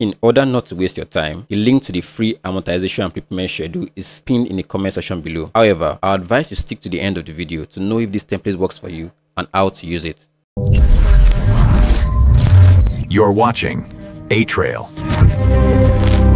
In order not to waste your time, the link to the free amortization and prepayment schedule is pinned in the comment section below. However, I advise you stick to the end of the video to know if this template works for you and how to use it. You're watching Atrail.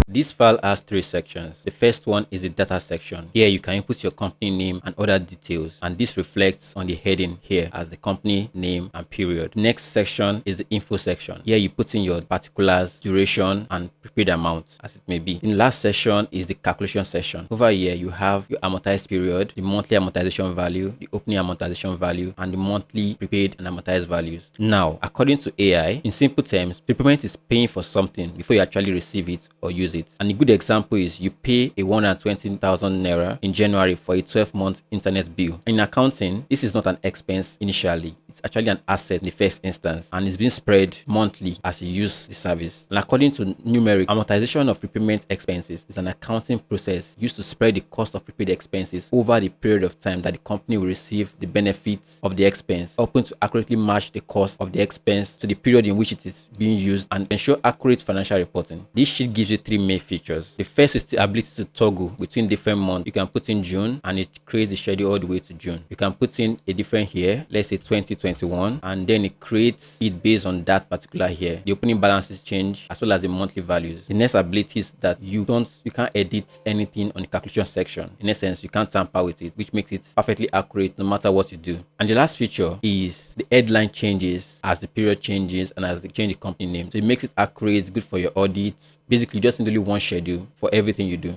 This file has 3 sections. The first one is the data section. Here you can input your company name and other details, and this reflects on the heading here as the company name and period. The next section is the info section. Here you put in your particulars, duration, and prepaid amount as it may be. In the last section is the calculation section. Over here you have your amortized period, the monthly amortization value, the opening amortization value, and the monthly prepaid and amortized values. Now, according to AI, in simple terms, prepayment is paying for something before you actually receive it or use it. And a good example is you pay a 120,000 naira in January for a 12-month internet bill. In accounting, this is not an expense initially. It's actually an asset in the first instance, and it's being spread monthly as you use the service. And according to numeric, amortization of prepayment expenses is an accounting process used to spread the cost of prepaid expenses over the period of time that the company will receive the benefits of the expense, helping to accurately match the cost of the expense to the period in which it is being used and ensure accurate financial reporting. This sheet gives you 3 main features. The first is the ability to toggle between different months. You can put in June and it creates the schedule all the way to June. You can put in a different year, let's say 2021, and then it creates it based on that particular year. The opening balances change as well as the monthly values. The next ability is that you can't edit anything on the calculation section. In essence, you can't tamper with it, which makes it perfectly accurate no matter what you do. And the last feature is the headline changes as the period changes and as they change the company name. So it makes it accurate, good for your audits. Basically, you just need only one schedule for everything you do.